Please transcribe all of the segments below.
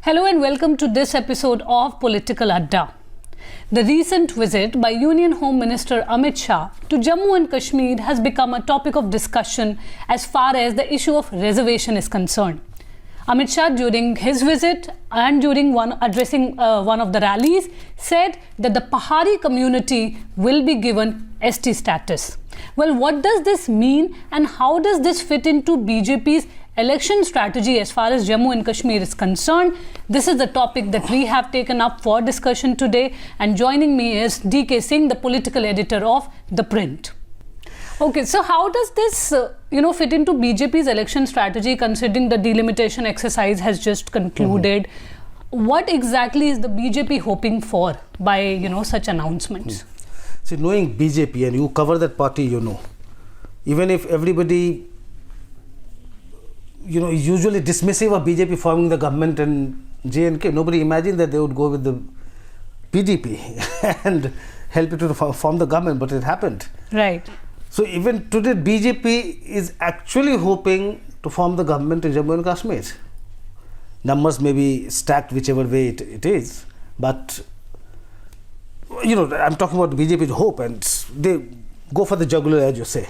Hello and welcome to this episode of Political Adda. The recent visit by Union Home Minister Amit Shah to Jammu and Kashmir has become a topic of discussion as far as the issue of reservation is concerned. Amit Shah, during his visit and during addressing one of the rallies, said that the Pahari community will be given ST status. Well, what does this mean and how does this fit into BJP's election strategy as far as Jammu and Kashmir is concerned? This is the topic that we have taken up for discussion today, and joining me is DK Singh, the political editor of ThePrint. Okay, so how does this fit into BJP's election strategy, considering the delimitation exercise has just concluded? What exactly is the BJP hoping for by such announcements? See, knowing BJP, and you cover that party, even if everybody is usually dismissive of BJP forming the government in J&K, nobody imagined that they would go with the PDP and help it to form the government, but it happened. Right. So even today, BJP is actually hoping to form the government in Jammu and Kashmir. Numbers may be stacked whichever way it is, but I'm talking about BJP's hope, and they go for the jugular, as you say.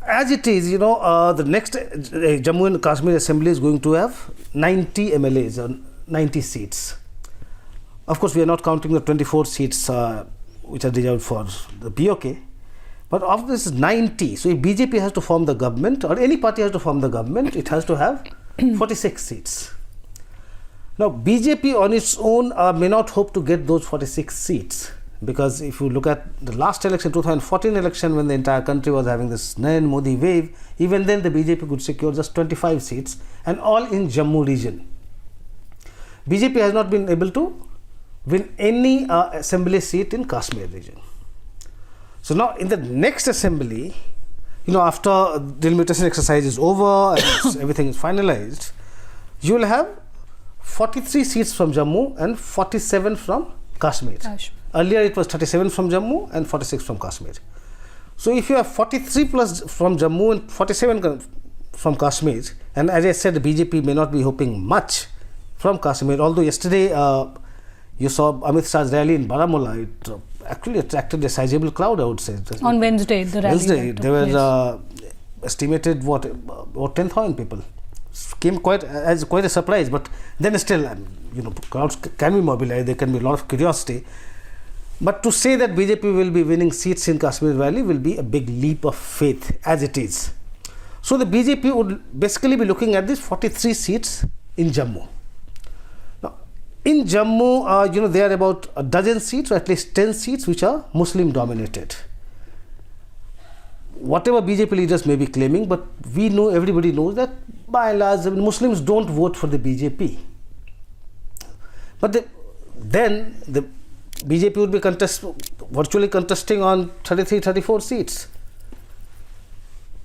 As it is, the next Jammu and Kashmir Assembly is going to have 90 MLAs, or 90 seats. Of course, we are not counting the 24 seats which are reserved for the POK. But of this 90, so if BJP has to form the government, or any party has to form the government, it has to have 46 seats. Now, BJP on its own may not hope to get those 46 seats. Because if you look at the last election, 2014 election, when the entire country was having this Narendra Modi wave, even then the BJP could secure just 25 seats, and all in Jammu region. BJP has not been able to win any assembly seat in Kashmir region. So now in the next assembly, after the delimitation exercise is over and everything is finalized, you will have 43 seats from Jammu and 47 from Kashmir. Earlier it was 37 from Jammu and 46 from Kashmir. So if you have 43 plus from Jammu and 47 from Kashmir, and as I said, the BJP may not be hoping much from Kashmir, although yesterday you saw Amit Shah's rally in Baramulla. It actually attracted a sizable crowd, I would say. On Wednesday, the rally. Wednesday, there were estimated 10,000 people. Came quite a surprise, but then still, crowds can be mobilized. There can be a lot of curiosity. But to say that BJP will be winning seats in Kashmir Valley will be a big leap of faith, as it is. So the BJP would basically be looking at these 43 seats in Jammu. Now, in Jammu, there are about a dozen seats, or at least 10 seats, which are Muslim dominated. Whatever BJP leaders may be claiming, but everybody knows that by and large, Muslims don't vote for the BJP. But then the BJP would be virtually contesting on 33, 34 seats.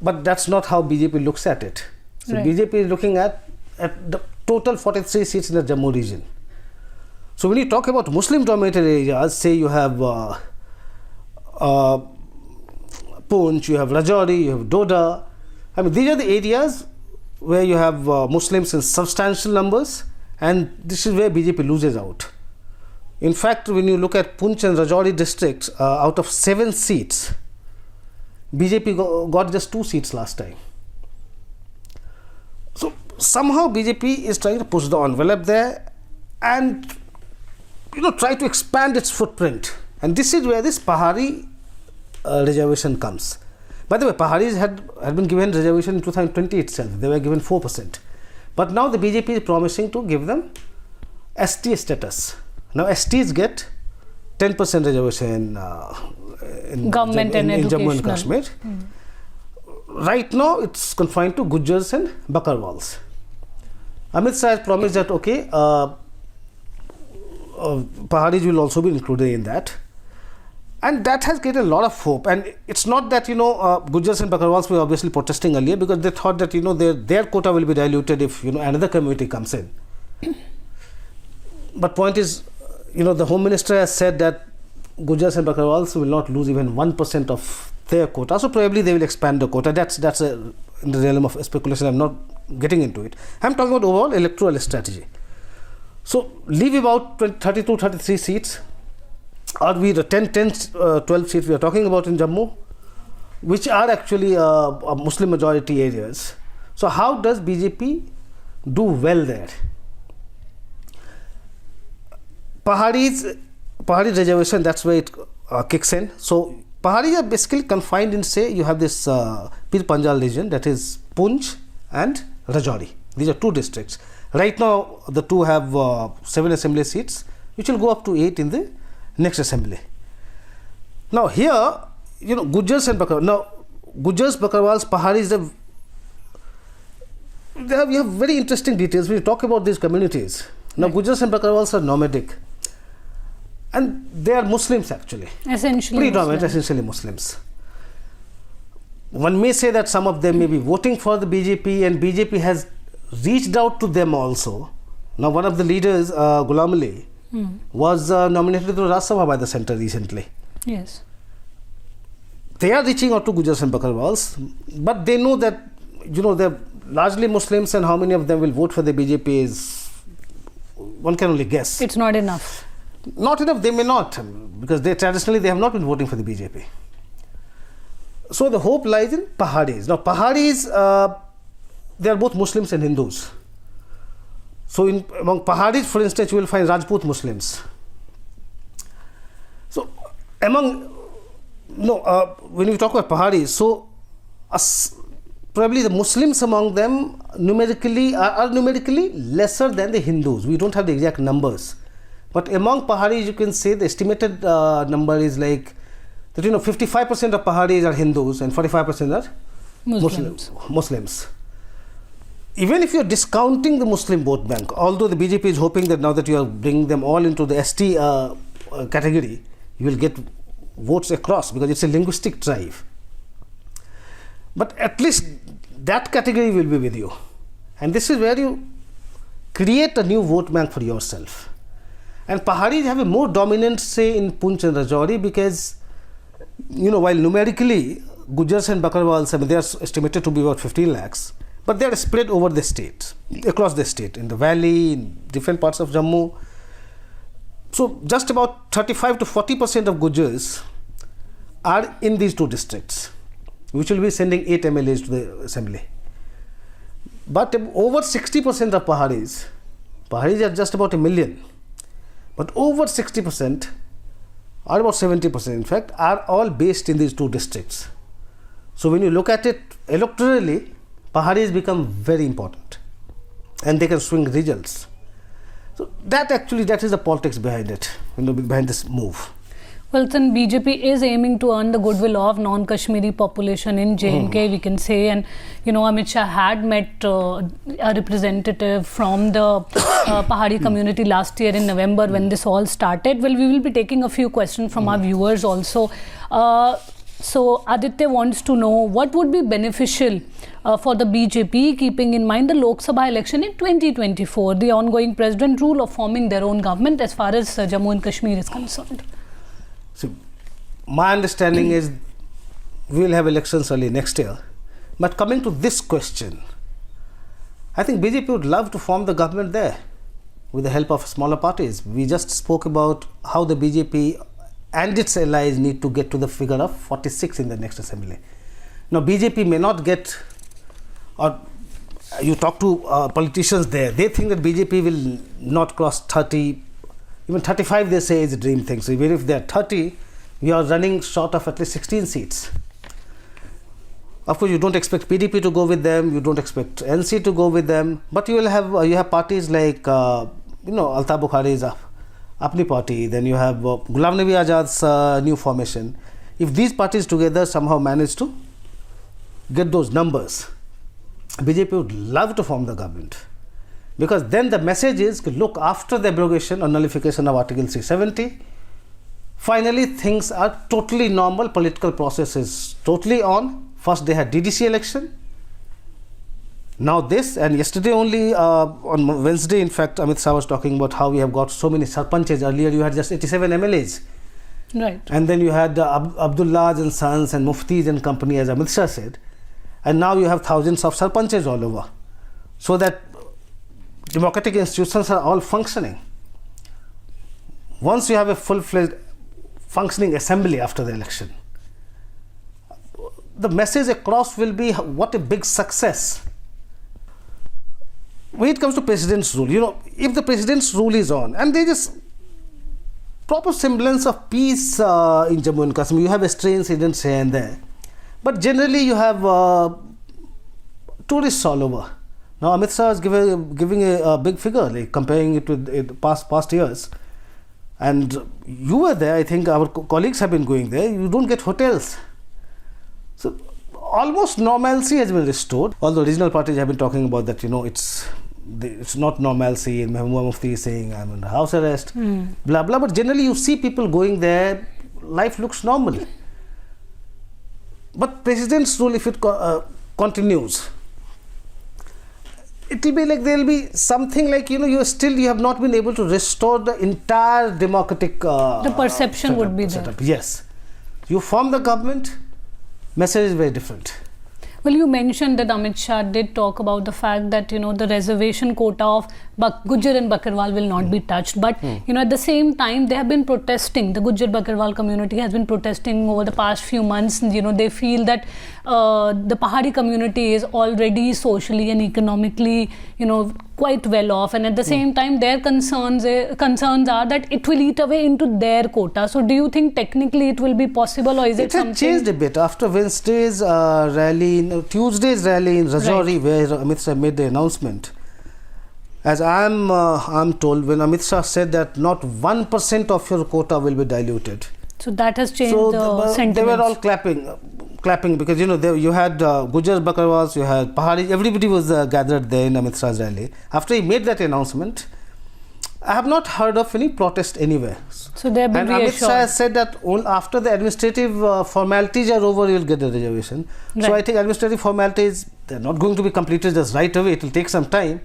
But that's not how BJP looks at it. So right. BJP is looking at the total 43 seats in the Jammu region. So when you talk about Muslim-dominated areas, say you have Poonch, you have Rajouri, you have Doda. These are the areas where you have Muslims in substantial numbers, and this is where BJP loses out. In fact, when you look at Poonch and Rajouri districts, out of 7 seats, BJP got just 2 seats last time. So somehow BJP is trying to push the envelope there and try to expand its footprint. And this is where this Pahari reservation comes. By the way, Paharis had been given reservation in 2020 itself. They were given 4%. But now the BJP is promising to give them ST status. Now STs get 10% reservation in Jammu and Kashmir. Right now it's confined to Gujars and Bakarwals. Amit Shah has promised that Paharis will also be included in that. And that has created a lot of hope. And it's not that, Gujars and Bakarwals were obviously protesting earlier because they thought that, their quota will be diluted if, another community comes in. But point is, the Home Minister has said that Gujars and Bakarwals will not lose even 1% of their quota. So probably they will expand the quota. That's in the realm of speculation. I'm not getting into it. I'm talking about overall electoral strategy. So leave about 32, 33 seats, or we the 12 seats we are talking about in Jammu, which are actually Muslim majority areas. So how does BJP do well there? Pahari reservation, that's where it kicks in. So Paharis are basically confined in, say, you have this Pir Panjal region, that is Poonch and Rajouri. These are two districts. Right now, the two have 7 assembly seats, which will go up to 8 in the next assembly. Now here, Gujars and Bakarwals. Now, Gujars, Bakarwals, Paharis, we have very interesting details when you talk about these communities. Now, Gujars and Bakarwals are nomadic. And they are Muslims actually. Essentially predominant, Muslim. essentially Muslims. One may say that some of them may be voting for the BJP, and BJP has reached out to them also. Now, one of the leaders, Ghulam Ali, was nominated to the Rajya Sabha by the centre recently. Yes. They are reaching out to Gujars and Bakarwals, but they know that, they're largely Muslims, and how many of them will vote for the BJP is, one can only guess. It's not enough. Not enough, they may not, because traditionally they have not been voting for the BJP. So the hope lies in Paharis. Now Paharis, they are both Muslims and Hindus. So among Paharis, for instance, you will find Rajput Muslims. So when we talk about Paharis, so probably the Muslims among them numerically are numerically lesser than the Hindus. We don't have the exact numbers. But among Paharis, you can say the estimated number is like that, 55% of Paharis are Hindus and 45% are Muslims. Even if you're discounting the Muslim vote bank, although the BJP is hoping that now that you are bringing them all into the ST category, you will get votes across because it's a linguistic drive. But at least that category will be with you. And this is where you create a new vote bank for yourself. And Paharis have a more dominant say in Poonch and Rajouri because, while numerically Gujars and Bakarwals, they are estimated to be about 15 lakhs, but they are spread over the state, across the state, in the valley, in different parts of Jammu. So just about 35 to 40% of Gujars are in these two districts, which will be sending 8 MLAs to the assembly. But over 60% of Paharis are just about 1 million. But over 60%, or about 70% in fact, are all based in these two districts. So when you look at it electorally, Paharis become very important and they can swing results. So that is the politics behind it, behind this move. Well, then BJP is aiming to earn the goodwill of non-Kashmiri population in J&K, we can say. And, Amit Shah had met a representative from the Pahari community last year in November when this all started. Well, we will be taking a few questions from our viewers also. So Aditya wants to know what would be beneficial for the BJP, keeping in mind the Lok Sabha election in 2024, the ongoing president rule of forming their own government as far as Jammu and Kashmir is concerned. So, my understanding is we will have elections early next year. But coming to this question, I think BJP would love to form the government there with the help of smaller parties. We just spoke about how the BJP and its allies need to get to the figure of 46 in the next assembly. Now, BJP may not get, or you talk to politicians there, they think that BJP will not cross 30. Even 35 they say is a dream thing. So even if they are 30, we are running short of at least 16 seats. Of course, you don't expect PDP to go with them, you don't expect NC to go with them, but you have parties like Alta Bukhari's Apni party, then you have Ghulam Nabi Azad's new formation. If these parties together somehow manage to get those numbers, BJP would love to form the government. Because then the message is, look, after the abrogation or nullification of Article 370, finally things are totally normal, political process is totally on. First they had DDC election, now this, and yesterday only on Wednesday, in fact, Amit Shah was talking about how we have got so many sarpanches. Earlier you had just 87 MLAs. Right. And then you had Abdullahs and Sons and Muftis and company, as Amit Shah said. And now you have thousands of sarpanches all over. so that democratic institutions are all functioning. Once you have a full-fledged functioning assembly after the election, the message across will be what a big success. When it comes to president's rule, if the president's rule is on, and there is proper semblance of peace in Jammu and Kashmir, you have a strange incidents here and there, but generally you have tourists all over. Now Amit Shah is giving a big figure, like comparing it with past years. And you were there, I think our colleagues have been going there, you don't get hotels. So almost normalcy has been restored, although regional parties have been talking about that, it's not normalcy, and Mahbooba Mufti is saying I'm under house arrest, blah blah, but generally you see people going there, life looks normal. But president's rule, if it continues, it will be like there will be something like, you have not been able to restore the entire democratic the perception setup, would be there. Yes. You form the government, message is very different. Well, you mentioned that Amit Shah did talk about the fact that, the reservation quota of Gujjar and Bakarwal will not be touched. But, at the same time, they have been protesting. The Gujjar Bakarwal community has been protesting over the past few months. They feel that the Pahari community is already socially and economically, quite well off. And at the same time, their concerns are that it will eat away into their quota. So do you think technically it will be possible, or is it something? It has changed a bit after Tuesday's rally in Rajouri, where Amit Shah made the announcement. As I'm told, when Amit Shah said that not 1% of your quota will be diluted. So that has changed the sentiment. They were all clapping because you had Gujjar Bakarwals, you had Pahari, everybody was gathered there in Amit Shah's rally. After he made that announcement, I have not heard of any protest anywhere. So they have been and reassured. Amit Shah said that after the administrative formalities are over, you will get the reservation. Right. So I think administrative formalities, they're not going to be completed just right away. It will take some time.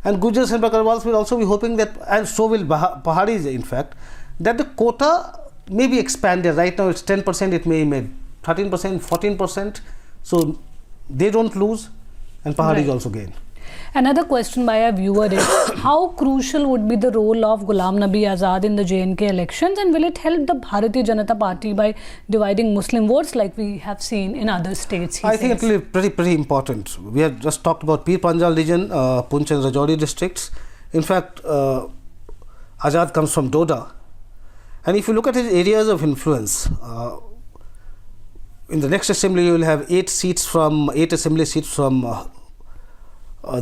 And Gujars and Bakarwals will also be hoping that, and so will Paharis in fact, that the quota may be expanded. Right now it's 10%, it may be made 13%, 14%. So they don't lose and Paharis also gain. Another question by a viewer is, how crucial would be the role of Ghulam Nabi Azad in the J&K elections, and will it help the Bharatiya Janata Party by dividing Muslim votes like we have seen in other states? I think it will be pretty important. We have just talked about Pir Panjal region, Poonch and Rajouri districts. In fact, Azad comes from Doda. And if you look at his areas of influence, in the next assembly you will have 8 assembly seats from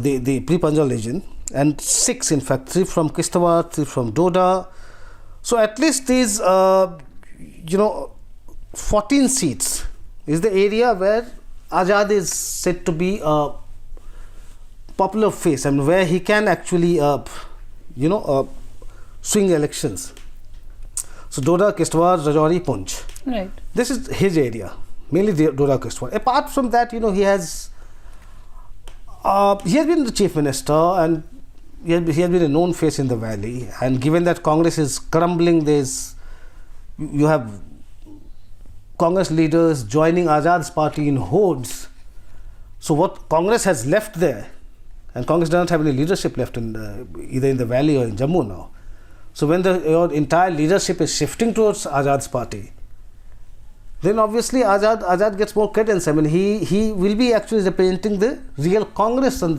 the Pre-Panjal region, and 6 in fact, 3 from Kishtawar, 3 from Doda. So at least these 14 seats is the area where Azad is said to be a popular face, and where he can actually swing elections. So Doda, Kishtawar, Rajouri, Poonch. Right. This is his area, mainly Doda, Kishtawar. Apart from that, he has been the chief minister, and he has been a known face in the valley. And given that Congress is crumbling, you have Congress leaders joining Azad's party in hordes. So what Congress has left there, and Congress doesn't have any leadership left either in the valley or in Jammu now. So when your entire leadership is shifting towards Azad's party, then obviously Azad gets more credence. I mean, he will be actually representing the real Congress on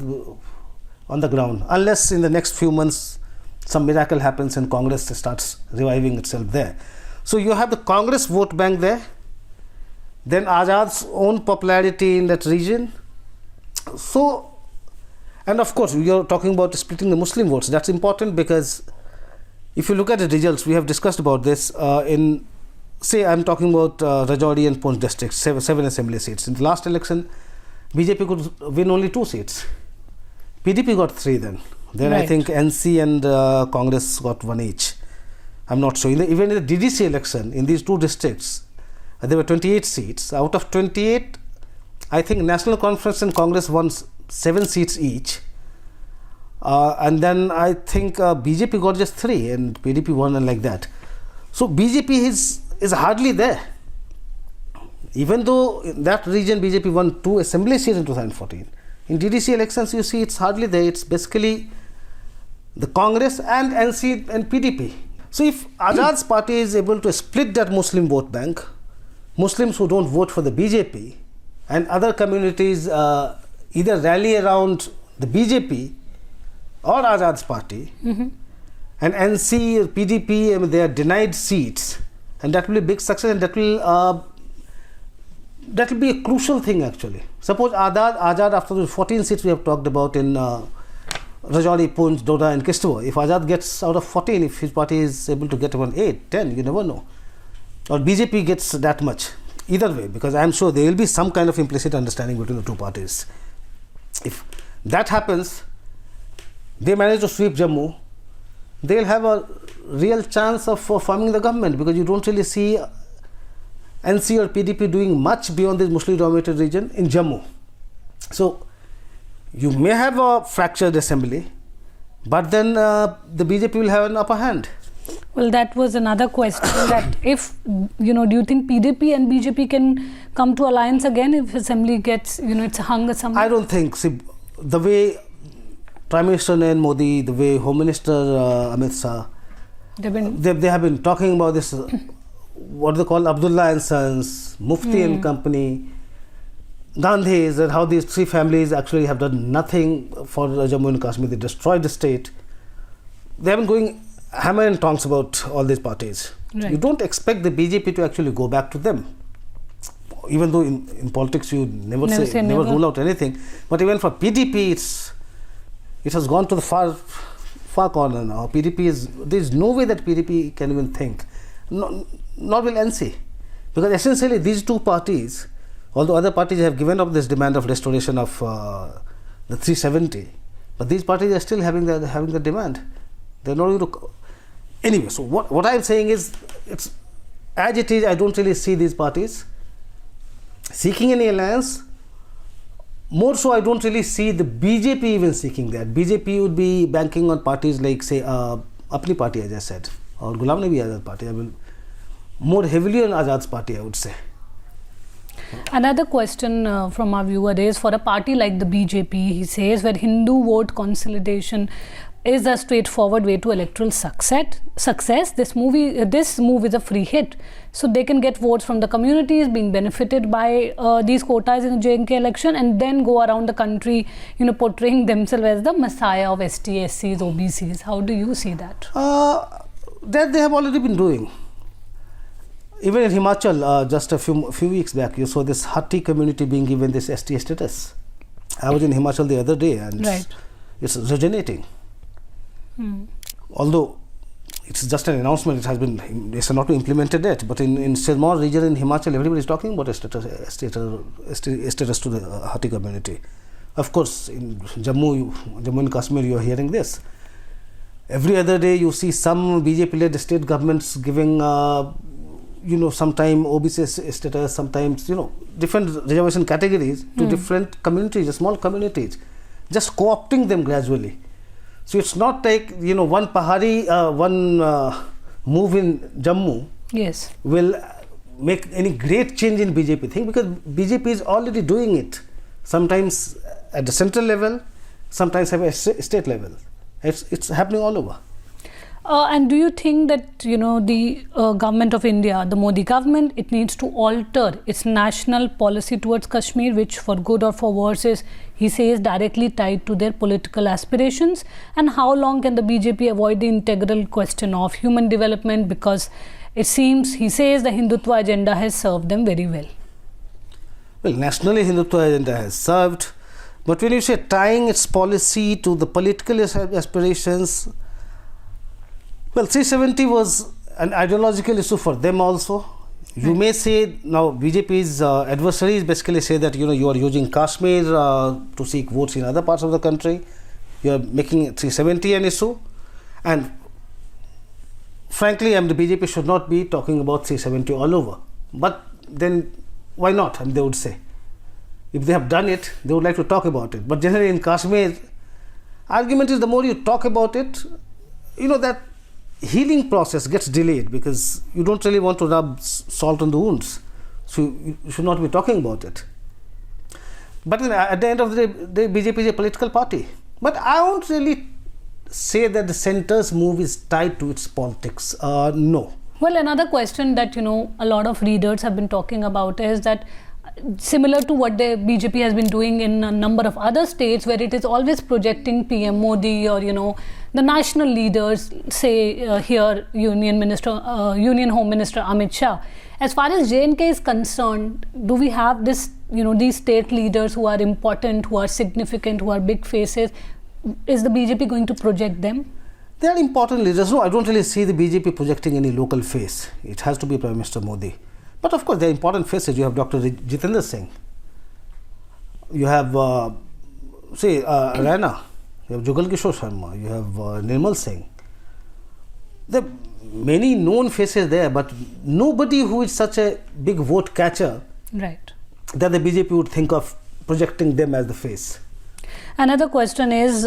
the ground, unless in the next few months some miracle happens and Congress starts reviving itself there. So you have the Congress vote bank there, then Azad's own popularity in that region. So, and of course, we are talking about splitting the Muslim votes. That's important because if you look at the results, we have discussed about this say I'm talking about Rajouri and Poonch districts, 7 assembly seats. In the last election, BJP could win only 2 seats. PDP got 3 then. Then right. I think NC and Congress got 1 each. I'm not sure. Even in the DDC election, in these 2 districts, there were 28 seats. Out of 28, I think National Conference and Congress won 7 seats each. And then I think BJP got just 3 and PDP won, and like that. So BJP is hardly there. Even though in that region BJP won 2 assembly seats in 2014, In DDC elections, you see it's hardly there. It's basically the Congress and NC and PDP. So if Azad's party is able to split that Muslim vote bank, Muslims who don't vote for the BJP and other communities either rally around the BJP or Azad's party, and NC or PDP, they are denied seats, and that will be a big success, and that will be a crucial thing actually. Suppose Azad after the 14 seats we have talked about in Rajouri, Poonch, Doda and Kishtwar, if Azad gets out of 14, if his party is able to get about 8, 10, you never know. Or BJP gets that much. Either way, because I am sure there will be some kind of implicit understanding between the two parties. If that happens, they manage to sweep Jammu, they'll have a real chance of forming the government, because you don't really see NC or PDP doing much beyond this Muslim dominated region in Jammu. So you may have a fractured assembly, but then the BJP will have an upper hand. Well, that was another question, that if, do you think PDP and BJP can come to alliance again if assembly gets, it's hung somewhere? I don't think. See, the way Prime Minister Narendra Modi, the way Home Minister Amit Shah, they have been talking about this, what they call Abdullah and Sons, Mufti and company, Gandhis, and how these three families actually have done nothing for Jammu and Kashmir. They destroyed the state. They have been going hammer and tongs about all these parties. Right. You don't expect the BJP to actually go back to them. Even though in politics you never rule out anything. But even for PDP, it has gone to the far corner now. There is no way that PDP can even think. Nor will NC. Because essentially these two parties, although other parties have given up this demand of restoration of the 370, but these parties are still having the demand. They're not going to. Anyway, so what I'm saying is, it's as it is, I don't really see these parties seeking any alliance. More so, I don't really see the BJP even seeking that. BJP would be banking on parties like, say, Apni party, as I said, or Ghulam Nabi Azad party. I will more heavily on Azad's party, I would say. Another question from our viewer is, for a party like the BJP, he says, where Hindu vote consolidation is a straightforward way to electoral success, this move is a free hit. So they can get votes from the communities being benefited by these quotas in the J&K election, and then go around the country, portraying themselves as the messiah of ST, SCs, OBCs. How do you see that? That they have already been doing. Even in Himachal, just a few weeks back, you saw this Hatti community being given this ST status. I was in Himachal the other day, and it's resonating. Although it's just an announcement, it's not implemented yet. But in Sirmaur region in Himachal, everybody is talking about a status to the Hatti community. Of course, in Jammu and Kashmir, you are hearing this. Every other day, you see some BJP-led state governments giving, sometime OBC status, sometimes, different reservation categories to different communities, small communities, just co-opting them gradually. So it's not like, one Pahari, one move in Jammu will make any great change in BJP thing, because BJP is already doing it. Sometimes at the central level, sometimes at a state level. It's happening all over. And do you think that, the government of India, the Modi government, it needs to alter its national policy towards Kashmir, which for good or for worse is, he says, directly tied to their political aspirations? And how long can the BJP avoid the integral question of human development? Because it seems, he says, the Hindutva agenda has served them very well. Well, nationally, Hindutva agenda has served. But when you say tying its policy to the political aspirations, well, 370 was an ideological issue for them also. You may say, now BJP's adversaries basically say that, you are using Kashmir to seek votes in other parts of the country. You are making 370 an issue. And frankly, the BJP should not be talking about 370 all over. But then, why not? They would say. If they have done it, they would like to talk about it. But generally in Kashmir, argument is the more you talk about it, that healing process gets delayed, because you don't really want to rub salt on the wounds. So you should not be talking about it. But at the end of the day, BJP is a political party. But I won't really say that the centre's move is tied to its politics. No. Well, another question that, a lot of readers have been talking about is that similar to what the BJP has been doing in a number of other states, where it is always projecting PM Modi or, the national leaders, say here Union Home Minister Amit Shah. As far as J&K is concerned, do we have this, these state leaders who are important, who are significant, who are big faces? Is the BJP going to project them? They are important leaders. No, I don't really see the BJP projecting any local face. It has to be Prime Minister Modi. But of course, they are important faces. You have Dr. Jitendra Singh. You have, Raina. You have Jugal Kishore Sharma. You have Nirmal Singh. There are many known faces there, but nobody who is such a big vote catcher, right, that the BJP would think of projecting them as the face. Another question is,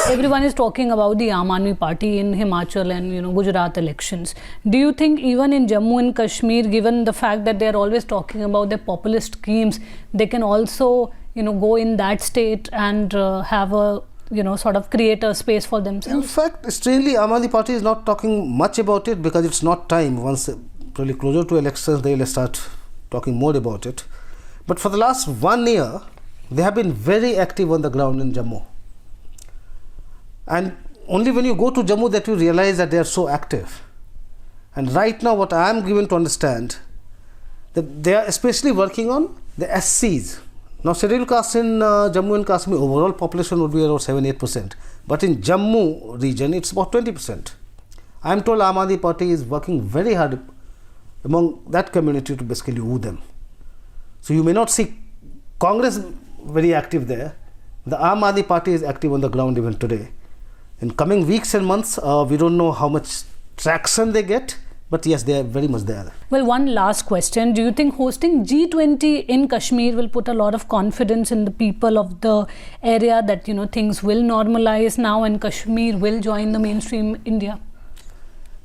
everyone is talking about the Aam Aadmi Party in Himachal and Gujarat elections. Do you think even in Jammu and Kashmir, given the fact that they are always talking about their populist schemes, they can also go in that state and have a sort of create a space for themselves? In fact, strangely, Aam Aadmi Party is not talking much about it because it's not time. Once probably closer to elections, they will start talking more about it. But for the last 1 year, they have been very active on the ground in Jammu. And only when you go to Jammu that you realize that they are so active. And right now what I am given to understand, that they are especially working on the SCs. Now scheduled caste in Jammu and Kashmir, overall population would be around 7-8%. But in Jammu region, it's about 20%. I am told Aam Aadmi Party is working very hard among that community to basically woo them. So you may not see Congress very active there. The Aam Aadmi Party is active on the ground even today. In coming weeks and months, we don't know how much traction they get, but yes, they are very much there. Well, one last question. Do you think hosting G20 in Kashmir will put a lot of confidence in the people of the area that, things will normalize now and Kashmir will join the mainstream India?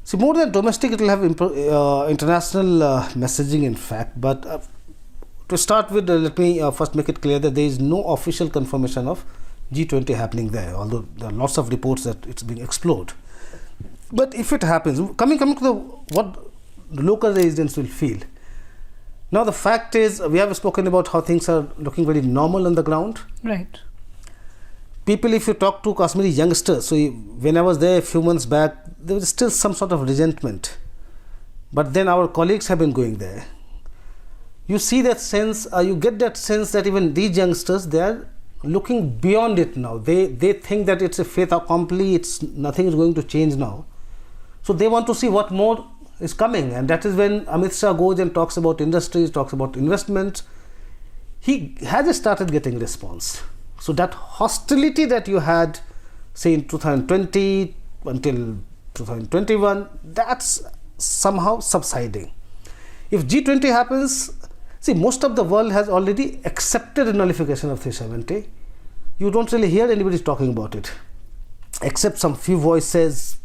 See, more than domestic, it will have international messaging, in fact. But to start with, let me first make it clear that there is no official confirmation of G20 happening there, although there are lots of reports that it's being explored. But if it happens, coming to what the local residents will feel. Now the fact is, we have spoken about how things are looking very normal on the ground. Right. People, if you talk to Kashmiri youngsters, so when I was there a few months back, there was still some sort of resentment. But then our colleagues have been going there. You see that sense, you get that sense that even these youngsters, they are looking beyond it now. They think that it's a fait accompli, nothing is going to change now. So they want to see what more is coming, and that is when Amit Shah goes and talks about industries, talks about investments. He has started getting response. So that hostility that you had, say in 2020 until 2021, that's somehow subsiding. If G20 happens, see, most of the world has already accepted the nullification of 370. You don't really hear anybody talking about it, except some few voices,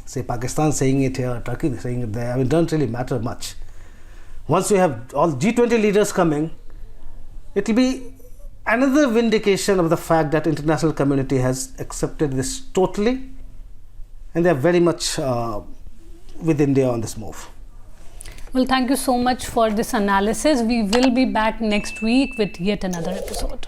say Pakistan saying it here, Turkey saying it there. It doesn't really matter much. Once you have all G20 leaders coming, it will be another vindication of the fact that international community has accepted this totally, and they are very much with India on this move. Well, thank you so much for this analysis. We will be back next week with yet another episode.